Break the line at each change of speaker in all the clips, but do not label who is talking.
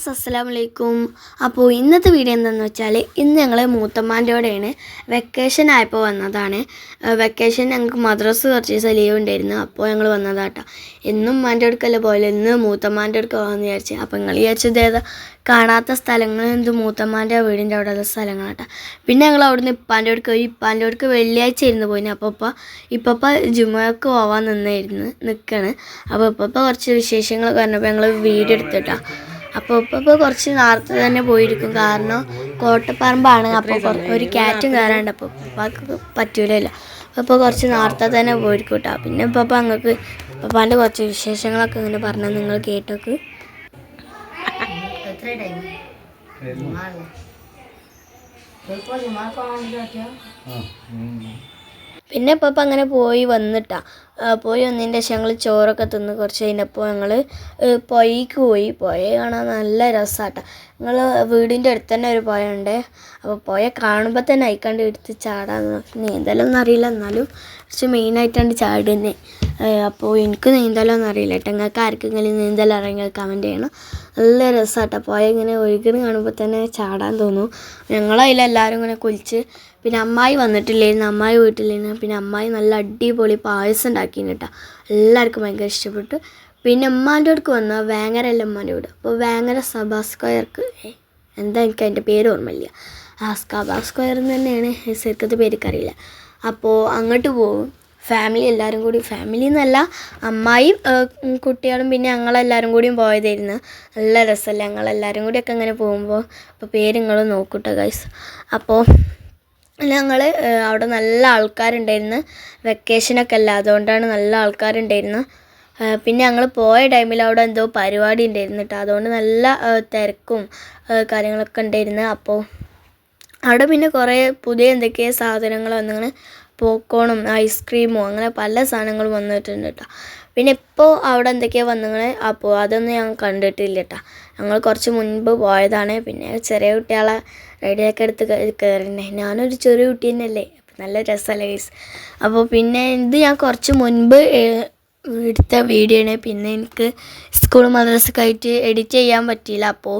Guys അസ്സലാമു അലൈക്കും. അപ്പോൾ ഇന്നത്തെ വീഡിയോ എന്താണെന്ന് വെച്ചാൽ ഇന്ന് ഞങ്ങൾ മൂത്തമ്മാൻ്റെ കൂടെയാണ് വെക്കേഷൻ ആയപ്പോൾ വന്നതാണ്. വെക്കേഷൻ ഞങ്ങൾക്ക് മദ്രസ് കുറച്ച് ദിവസം ലീവ് ഉണ്ടായിരുന്നു. അപ്പോൾ ഞങ്ങൾ വന്നതാട്ടോ. എന്നും ഉമ്മാൻ്റെ അടുക്കല്ല പോലെ ഇന്ന് മൂത്തമ്മാൻ്റെ അടുക്ക പോകാമെന്ന് വിചാരിച്ചു. അപ്പോൾ നിങ്ങൾ വിചാരിച്ചത് ഏതാ കാണാത്ത സ്ഥലങ്ങൾ എന്ത് മൂത്തമ്മാൻ്റെ വീടിൻ്റെ അവിടെയുള്ള സ്ഥലങ്ങളാട്ടോ. പിന്നെ ഞങ്ങൾ അവിടുന്ന് ഇപ്പാൻ്റെ അടുക്ക് പോയി. ഇപ്പാൻ്റെ അടുക്ക് വെള്ളിയാഴ്ച ആയിരുന്നു പോയിന്. അപ്പോൾ ഇപ്പം ജുമക്ക് പോകാൻ നിൽക്കുകയാണ്. അപ്പോൾ ഇപ്പം കുറച്ച് വിശേഷങ്ങൾ പറഞ്ഞപ്പോൾ ഞങ്ങൾ വീഡിയോ എടുത്തിട്ടാണ്. അപ്പോൾ ഇപ്പോൾ കുറച്ച് നേരത്തെ തന്നെ പോയിരിക്കും, കാരണം കോട്ടപ്പറമ്പാണ്. അപ്പോൾ ഒരു ക്യാറ്റും കയറാണ്ട്. അപ്പോൾ ഉപ്പാക്ക് പറ്റൂലല്ലോ. അപ്പോൾ കുറച്ച് നേരത്തെ തന്നെ പോയിരിക്കും കേട്ടോ. പിന്നെ ഇപ്പോൾ അങ്ങക്ക് പപ്പാൻ്റെ കുറച്ച് വിശേഷങ്ങളൊക്കെ ഇങ്ങനെ പറഞ്ഞാൽ നിങ്ങൾ കേട്ടോക്ക്. പിന്നെ ഇപ്പം അങ്ങനെ പോയി വന്നതിൻ്റെ ശേഷം ഞങ്ങൾ ചോറൊക്കെ തിന്ന് കുറച്ച് കഴിഞ്ഞപ്പോൾ ഞങ്ങൾ പുഴയ്ക്ക് പോയി. പുഴ കാണാൻ നല്ല രസമാട്ടോ. ഞങ്ങൾ വീടിൻ്റെ അടുത്ത് തന്നെ ഒരു പുഴ ഉണ്ട്. അപ്പോൾ പുഴ കാണുമ്പോൾ തന്നെ അയക്കാണ്ട് എടുത്ത് ചാടാൻ, നീന്തലൊന്നും അറിയില്ല, എന്നാലും കുറച്ച് മെയിനായിട്ടാണ്ട് ചാടി തന്നെ. അപ്പോൾ എനിക്ക് നീന്തലൊന്നും അറിയില്ല കേട്ടോ. നിങ്ങൾക്ക് ആർക്കെങ്കിലും നീന്തൽ അറിയാൻ കമൻറ്റ് ചെയ്യണം. നല്ല രസമാട്ടോ. പുഴ ഇങ്ങനെ ഒഴുകിന് കാണുമ്പോൾ തന്നെ ചാടാൻ തോന്നും. ഞങ്ങളതിലെല്ലാവരും ഇങ്ങനെ കുളിച്ച്. പിന്നെ അമ്മായി വന്നിട്ടില്ലായിരുന്നു, അമ്മായി വീട്ടിലിരുന്നു. പിന്നെ അമ്മായി നല്ല അടിപൊളി പായസം ഉണ്ടാക്കിയിരുന്നു കേട്ടോ. എല്ലാവർക്കും ഭയങ്കര ഇഷ്ടപ്പെട്ടു. പിന്നെ ഉമ്മാൻ്റെ അടുക്ക് വന്നാൽ വേങ്ങരല്ല ഉമ്മാൻ്റെ വീട്. അപ്പോൾ വേങ്ങര സഭാ സ്ക്വയർക്ക് എന്താ എനിക്ക് അതിൻ്റെ പേര് ഓർമ്മയില്ല. സഭാ സ്ക്വയർ തന്നെയാണ്, ശരിക്കത്തെ പേരിക്കറിയില്ല. അപ്പോൾ അങ്ങോട്ട് പോകും ഫാമിലി എല്ലാവരും കൂടി. ഫാമിലി എന്നല്ല, അമ്മായിയും കുട്ടികളും പിന്നെ ഞങ്ങളെല്ലാവരും കൂടിയും പോയതായിരുന്നു. നല്ല രസമല്ല ഞങ്ങളെല്ലാവരും കൂടിയൊക്കെ അങ്ങനെ പോകുമ്പോൾ. അപ്പോൾ പേര് നിങ്ങൾ നോക്കൂട്ടോ ഗൈസ്. അപ്പോൾ ഞങ്ങൾ അവിടെ നല്ല ആൾക്കാരുണ്ടായിരുന്നു. വെക്കേഷനൊക്കെ അല്ല, അതുകൊണ്ടാണ് നല്ല ആൾക്കാരുണ്ടായിരുന്നു. പിന്നെ ഞങ്ങൾ പോയ ടൈമിൽ അവിടെ എന്തോ പരിപാടി ഉണ്ടായിരുന്നു കേട്ടോ. അതുകൊണ്ട് നല്ല തിരക്കും കാര്യങ്ങളൊക്കെ ഉണ്ടായിരുന്നു. അപ്പോൾ അവിടെ പിന്നെ കുറേ പുതിയ എന്തൊക്കെയോ സാധനങ്ങൾ വന്നിങ്ങനെ പോപ്കോണും ഐസ്ക്രീമും അങ്ങനെ പല സാധനങ്ങളും വന്നിട്ടുണ്ട് കേട്ടോ. പിന്നെ ഇപ്പോൾ അവിടെ എന്തൊക്കെയോ വന്നിങ്ങനെ. അപ്പോൾ അതൊന്നും ഞാൻ കണ്ടിട്ടില്ല കേട്ടോ. ഞങ്ങൾ കുറച്ച് മുൻപ് പോയതാണ്. പിന്നെ ചെറിയ കുട്ടികളെ റെഡിയൊക്കെ എടുത്ത് കയറിണ്ടേ. ഞാനൊരു ചെറിയ കുട്ടി തന്നെയല്ലേ, അപ്പം നല്ല രസമല്ലേ ഗൈസ്. അപ്പോൾ പിന്നെ ഇത് ഞാൻ കുറച്ച് മുൻപ് എടുത്ത വീഡിയോ ആണ്. പിന്നെ എനിക്ക് സ്കൂൾ മദ്രസയൊക്കെ ആയിട്ട് എഡിറ്റ് ചെയ്യാൻ പറ്റിയില്ല. അപ്പോൾ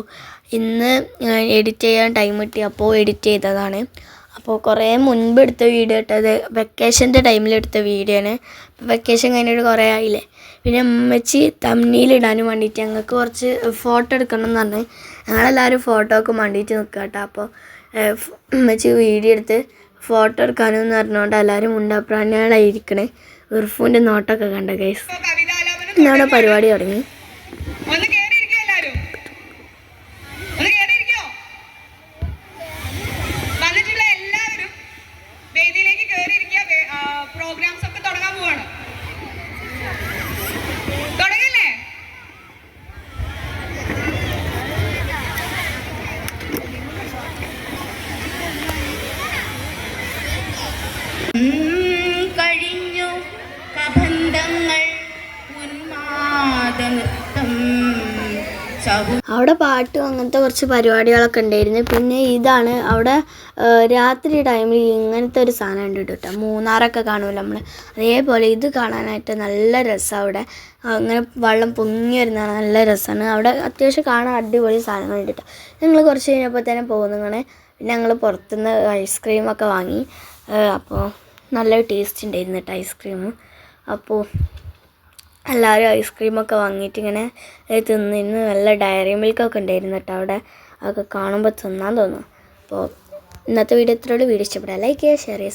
ഇന്ന് എഡിറ്റ് ചെയ്യാൻ ടൈം കിട്ടി, അപ്പോൾ എഡിറ്റ് ചെയ്തതാണ്. അപ്പോൾ കുറേ മുൻപ് എടുത്ത വീഡിയോ ഇട്ടത് വെക്കേഷൻ്റെ ടൈമിലെടുത്ത വീഡിയോ ആണ്. അപ്പോൾ വെക്കേഷൻ കഴിഞ്ഞിട്ട് കുറേ ആയില്ലേ. പിന്നെ ഉമ്മച്ചി തമ്മിലിടാനും വേണ്ടിയിട്ട് ഞങ്ങൾക്ക് കുറച്ച് ഫോട്ടോ എടുക്കണം എന്ന് പറഞ്ഞ് ഞങ്ങളെല്ലാവരും ഫോട്ടോ ഒക്കെ വേണ്ടിയിട്ട് നിൽക്കുക കേട്ടോ. അപ്പോൾ ഉമ്മച്ചി വീഡിയോ എടുത്ത് ഫോട്ടോ എടുക്കാനും എന്ന് പറഞ്ഞുകൊണ്ട് എല്ലാവരും മുണ്ടാപ്രാണികളായിരിക്കണേ. ഉർഫൂൻ്റെ നോട്ടൊക്കെ കണ്ട ഗൈസ്. ഇന്നവിടെ പരിപാടി തുടങ്ങി.
കഴിഞ്ഞു കബന്ധങ്ങൾ ഉന്മാദ നൃത്തം.
അവിടെ പാട്ടും അങ്ങനത്തെ കുറച്ച് പരിപാടികളൊക്കെ ഉണ്ടായിരുന്നു. പിന്നെ ഇതാണ് അവിടെ രാത്രി ടൈമിൽ ഇങ്ങനത്തെ ഒരു സാധനം ഉണ്ട് കേട്ടോ. മൂന്നാറൊക്കെ കാണുമല്ലോ നമ്മൾ, അതേപോലെ ഇത് കാണാനായിട്ട് നല്ല രസമാണ്. അവിടെ അങ്ങനെ വെള്ളം പൊങ്ങി വരുന്നതാണ്, നല്ല രസമാണ്. അവിടെ അത്യാവശ്യം കാണാൻ അടിപൊളി സാധനങ്ങളുണ്ട് കേട്ടോ. ഞങ്ങൾ കുറച്ച് കഴിഞ്ഞപ്പോൾ തന്നെ പോകുന്നങ്ങനെ. പിന്നെ ഞങ്ങൾ പുറത്തുനിന്ന് ഐസ്ക്രീമൊക്കെ വാങ്ങി. അപ്പോൾ നല്ല ടേസ്റ്റ് ഉണ്ടായിരുന്നു കേട്ടോ ഐസ്ക്രീം. അപ്പോൾ എല്ലാവരും ഐസ്ക്രീമൊക്കെ വാങ്ങിയിട്ട് ഇങ്ങനെ തിന്നിരുന്നു. നല്ല ഡയറി മിൽക്കൊക്കെ ഉണ്ടായിരുന്നു കേട്ടോ അവിടെ. അതൊക്കെ കാണുമ്പോൾ തിന്നാൻ തോന്നും. അപ്പോൾ ഇന്നത്തെ വീഡിയോ ഇത്രയുള്ളൂ. വീഡിയോ ഇഷ്ടപ്പെടാം ലൈക്ക് ചെയ്യുക, ഷെയർ ചെയ്യുക.